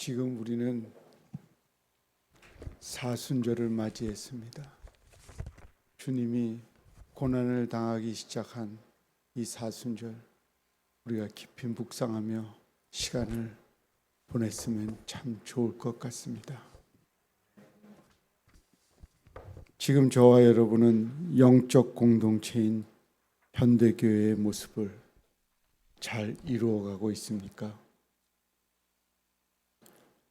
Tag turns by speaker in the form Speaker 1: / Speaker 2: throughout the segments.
Speaker 1: 지금 우리는 사순절을 맞이했습니다. 주님이 고난을 당하기 시작한 이 사순절, 우리가 깊이 묵상하며 시간을 보냈으면 참 좋을 것 같습니다. 지금 저와 여러분은 영적 공동체인 현대교회의 모습을 잘 이루어가고 있습니까?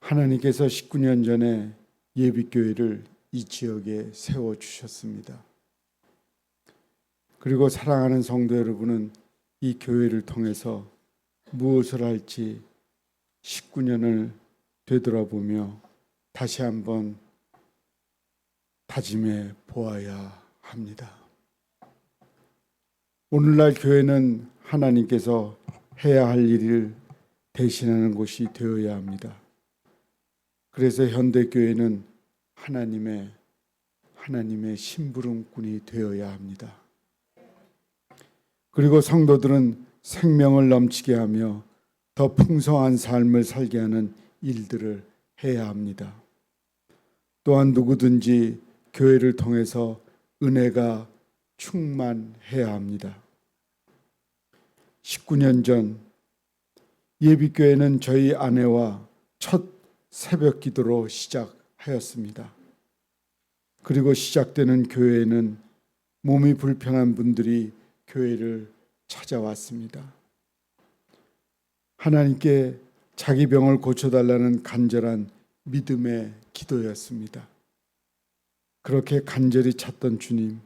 Speaker 1: 하나님께서 19년 전에 예비교회를 이 지역에 세워주셨습니다. 그리고 사랑하는 성도 여러분은 이 교회를 통해서 무엇을 할지 19년을 되돌아보며 다시 한번 다짐해 보아야 합니다. 오늘날 교회는 하나님께서 해야 할 일을 대신하는 곳이 되어야 합니다. 그래서 현대교회는 하나님의 심부름꾼이 되어야 합니다. 그리고 성도들은 생명을 넘치게 하며 더 풍성한 삶을 살게 하는 일들을 해야 합니다. 또한 누구든지 교회를 통해서 은혜가 충만해야 합니다. 19년 전 예비교회는 저희 아내와 첫 새벽 기도로 시작하였습니다. 그리고 시작되는 교회에는 몸이 불편한 분들이 교회를 찾아왔습니다. 하나님께 자기 병을 고쳐달라는 간절한 믿음의 기도였습니다. 그렇게 간절히 찾던 주님,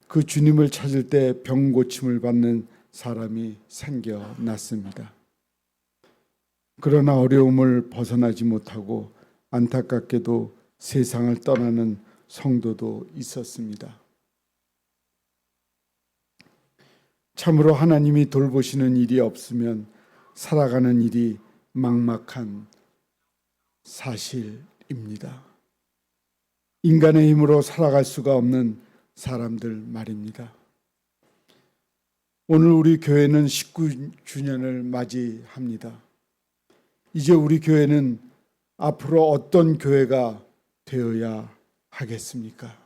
Speaker 1: 그 주님을 찾을 때 병 고침을 받는 사람이 생겨났습니다. 그러나 어려움을 벗어나지 못하고 안타깝게도 세상을 떠나는 성도도 있었습니다. 참으로 하나님이 돌보시는 일이 없으면 살아가는 일이 막막한 사실입니다. 인간의 힘으로 살아갈 수가 없는 사람들 말입니다. 오늘 우리 교회는 19주년을 맞이합니다. 이제 우리 교회는 앞으로 어떤 교회가 되어야 하겠습니까?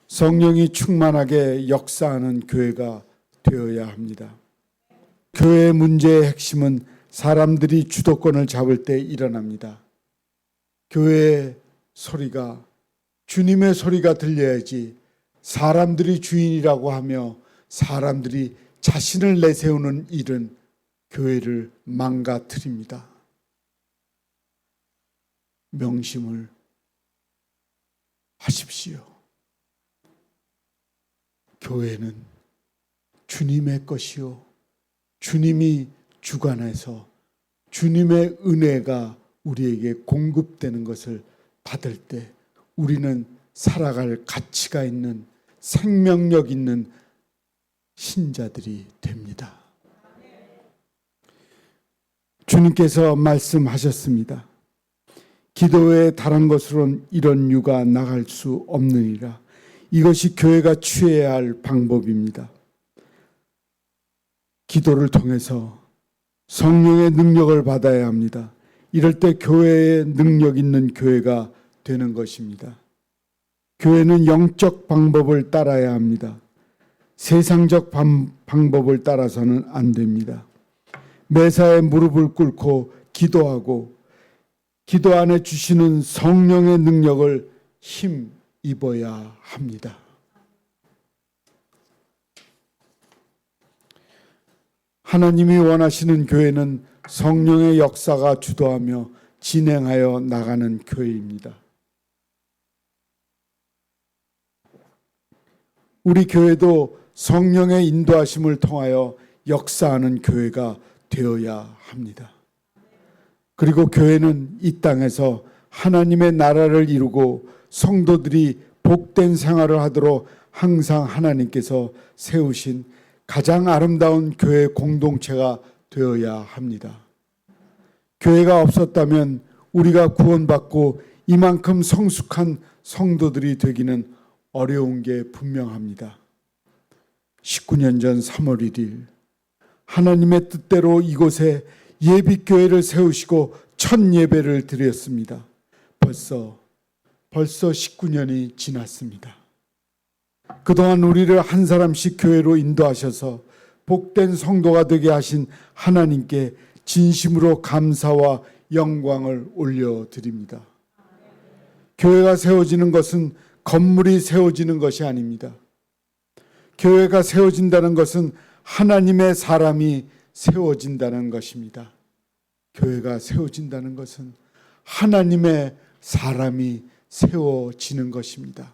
Speaker 1: 성령이 충만하게 역사하는 교회가 되어야 합니다. 교회의 문제의 핵심은 사람들이 주도권을 잡을 때 일어납니다. 교회의 소리가, 주님의 소리가 들려야지 사람들이 주인이라고 하며 사람들이 자신을 내세우는 일은 교회를 망가뜨립니다. 명심을 하십시오. 교회는 주님의 것이요, 주님이 주관해서 주님의 은혜가 우리에게 공급되는 것을 받을 때 우리는 살아갈 가치가 있는 생명력 있는 신자들이 됩니다. 주님께서 말씀하셨습니다. 기도 외에 다른 것으로는 이런 유가 나갈 수 없느니라. 이것이 교회가 취해야 할 방법입니다. 기도를 통해서 성령의 능력을 받아야 합니다. 이럴 때 교회에 능력 있는 교회가 되는 것입니다. 교회는 영적 방법을 따라야 합니다. 세상적 방법을 따라서는 안 됩니다. 매사에 무릎을 꿇고 기도하고 기도 안에 주시는 성령의 능력을 힘입어야 합니다. 하나님이 원하시는 교회는 성령의 역사가 주도하며 진행하여 나가는 교회입니다. 우리 교회도 성령의 인도하심을 통하여 역사하는 교회가 되어야 합니다. 그리고 교회는 이 땅에서 하나님의 나라를 이루고 성도들이 복된 생활을 하도록 항상 하나님께서 세우신 가장 아름다운 교회 공동체가 되어야 합니다. 교회가 없었다면 우리가 구원받고 이만큼 성숙한 성도들이 되기는 어려운 게 분명합니다. 19년 전 3월 1일 하나님의 뜻대로 이곳에 예비교회를 세우시고 첫 예배를 드렸습니다. 벌써 19년이 지났습니다. 그동안 우리를 한 사람씩 교회로 인도하셔서 복된 성도가 되게 하신 하나님께 진심으로 감사와 영광을 올려드립니다. 교회가 세워지는 것은 건물이 세워지는 것이 아닙니다. 교회가 세워진다는 것은 하나님의 사람이 세워진다는 것입니다. 교회가 세워진다는 것은 하나님의 사람이 세워지는 것입니다.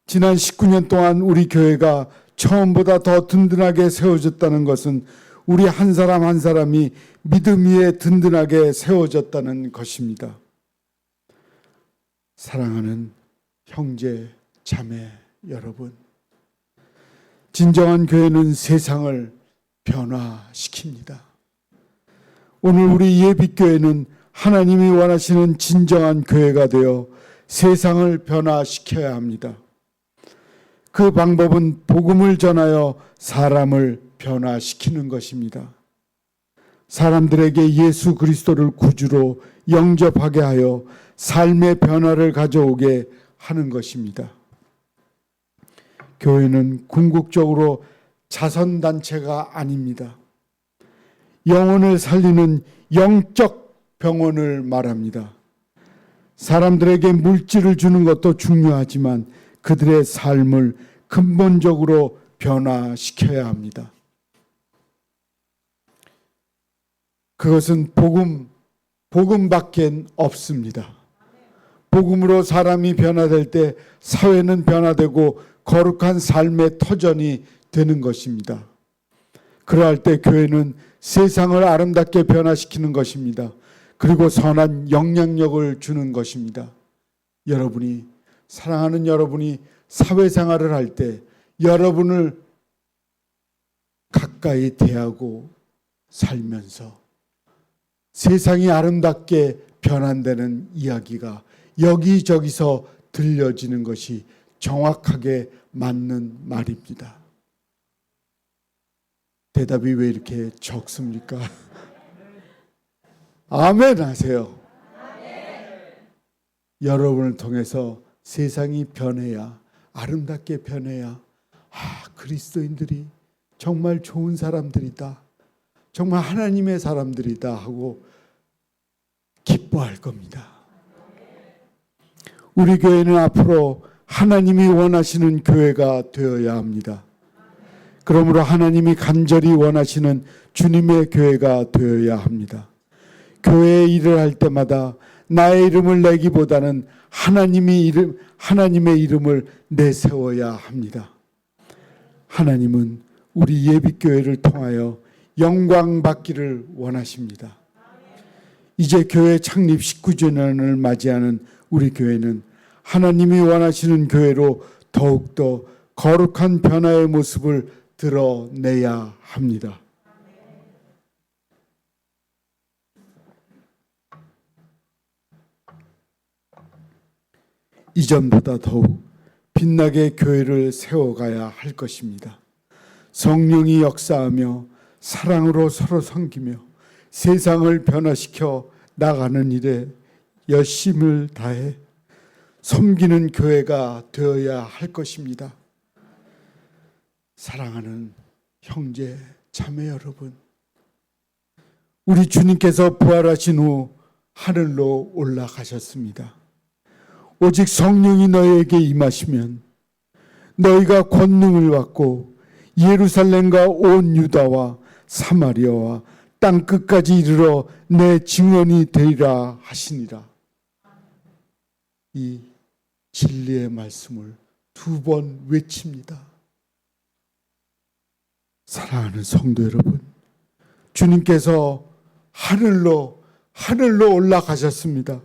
Speaker 1: 지난 19년 동안 우리 교회가 처음보다 더 든든하게 세워졌다는 것은 우리 한 사람 한 사람이 믿음 위에 든든하게 세워졌다는 것입니다. 사랑하는 형제, 자매 여러분, 진정한 교회는 세상을 변화시킵니다. 오늘 우리 예비교회는 하나님이 원하시는 진정한 교회가 되어 세상을 변화시켜야 합니다. 그 방법은 복음을 전하여 사람을 변화시키는 것입니다. 사람들에게 예수 그리스도를 구주로 영접하게 하여 삶의 변화를 가져오게 하는 것입니다. 교회는 궁극적으로 자선단체가 아닙니다. 영혼을 살리는 영적 병원을 말합니다. 사람들에게 물질을 주는 것도 중요하지만 그들의 삶을 근본적으로 변화시켜야 합니다. 그것은 복음밖에 없습니다. 복음으로 사람이 변화될 때 사회는 변화되고 거룩한 삶의 터전이 되는 것입니다. 그러할 때 교회는 세상을 아름답게 변화시키는 것입니다. 그리고 선한 영향력을 주는 것입니다. 여러분이, 사랑하는 여러분이 사회생활을 할 때 여러분을 가까이 대하고 살면서 세상이 아름답게 변한다는 이야기가 여기저기서 들려지는 것이 정확하게 맞는 말입니다. 대답이 왜 이렇게 적습니까? 아멘 하세요. 여러분을 통해서 세상이 변해야, 아름답게 변해야, 그리스도인들이 정말 좋은 사람들이다, 정말 하나님의 사람들이다 하고 기뻐할 겁니다. 우리 교회는 앞으로 하나님이 원하시는 교회가 되어야 합니다. 그러므로 하나님이 간절히 원하시는 주님의 교회가 되어야 합니다. 교회의 일을 할 때마다 나의 이름을 내기보다는 하나님의 이름을 내세워야 합니다. 하나님은 우리 예비교회를 통하여 영광 받기를 원하십니다. 이제 교회 창립 19주년을 맞이하는 우리 교회는 하나님이 원하시는 교회로 더욱더 거룩한 변화의 모습을 드러내야 합니다. 이전보다 더욱 빛나게 교회를 세워가야 할 것입니다. 성령이 역사하며 사랑으로 서로 섬기며 세상을 변화시켜 나가는 일에 열심을 다해 섬기는 교회가 되어야 할 것입니다. 사랑하는 형제, 자매 여러분, 우리 주님께서 부활하신 후 하늘로 올라가셨습니다. 오직 성령이 너희에게 임하시면 너희가 권능을 받고 예루살렘과 온 유다와 사마리아와 땅 끝까지 이르러 내 증언이 되리라 하시니라. 이 진리의 말씀을 2번 외칩니다. 사랑하는 성도 여러분, 주님께서 하늘로 올라가셨습니다.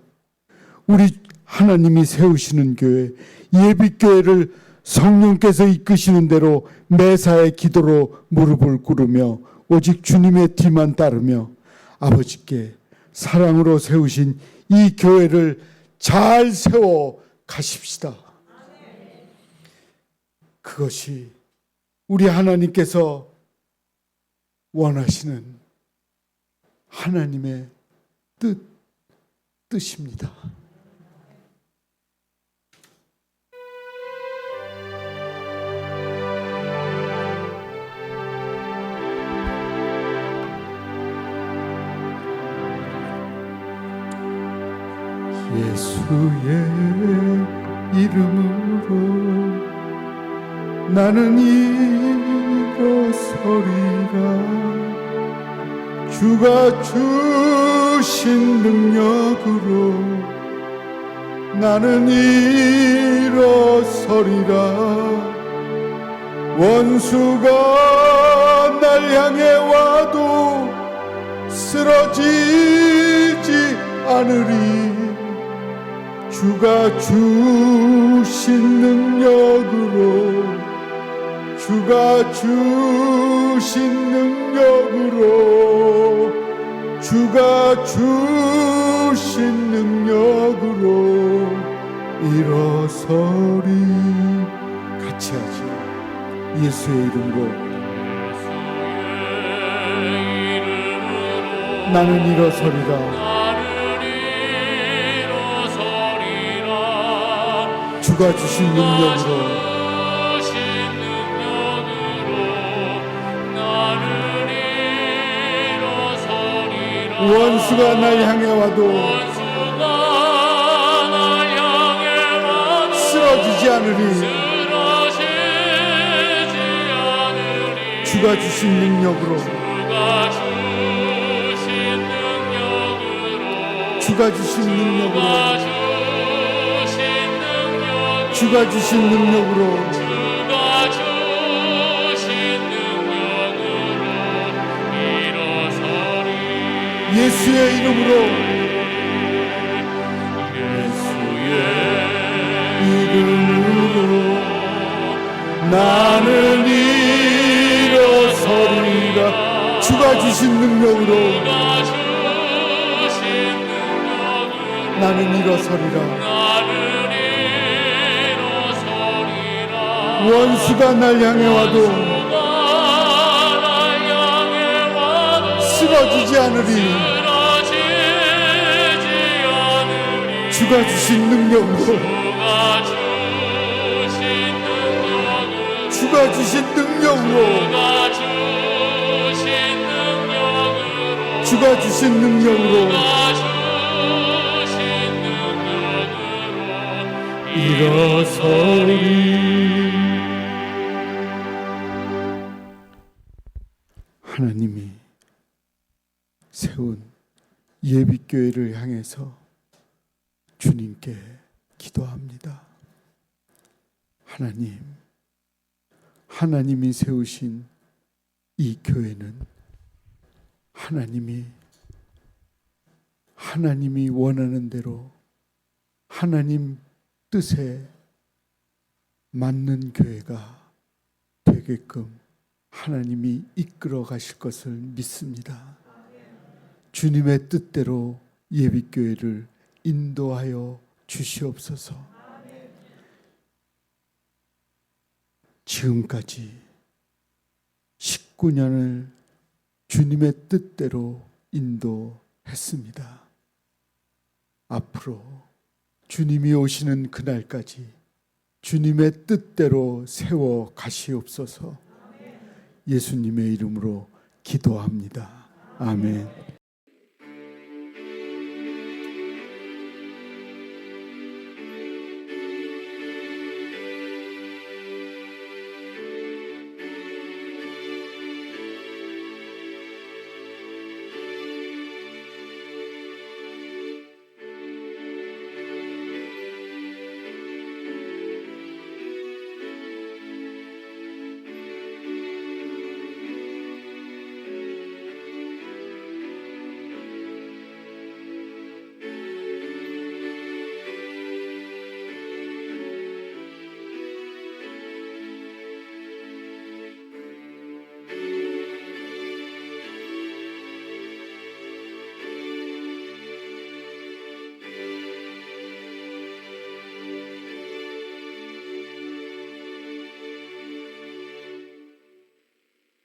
Speaker 1: 우리 하나님이 세우시는 교회, 예비교회를 성령께서 이끄시는 대로 매사의 기도로 무릎을 꿇으며 오직 주님의 뒤만 따르며 아버지께 사랑으로 세우신 이 교회를 잘 세워 가십시다. 그것이 우리 하나님께서 원하시는 하나님의 뜻입니다. 예수의 이름으로 나는 일어서리라. 주가 주신 능력으로 나는 일어서리라. 원수가 날 향해 와도 쓰러지지 않으리. 주가 주신 능력으로, 주가 주신 능력으로, 주가 주신 능력으로 일어서리. 같이 하죠. 예수의 이름으로 나는 일어서리라. 주가 주신 능력으로 원수가 날 향해 와도 쓰러지지 않으리. 주가 주신 능력으로, 주가 주신 능력으로, 주가 주신 능력으로 예수의 이름으로, 예수의 이름으로 나는 일어서리라. 주가 주신 능력으로 나는 일어서리라. 원수가 날 향해 와도 쓰러지지 않으리. 주가 주신 능력으로, 주가 주신 능력으로, 주가 주신 능력으로 일어서리. 하나님이 세운 예비교회를 향해서 주님께 기도합니다. 하나님, 하나님이 세우신 이 교회는 하나님이 원하는 대로 하나님 뜻에 맞는 교회가 되게끔 하나님이 이끌어 가실 것을 믿습니다. 주님의 뜻대로 예비교회를 인도하여 주시옵소서. 지금까지 19년을 주님의 뜻대로 인도했습니다. 앞으로 주님이 오시는 그날까지 주님의 뜻대로 세워 가시옵소서. 예수님의 이름으로 기도합니다. 아멘.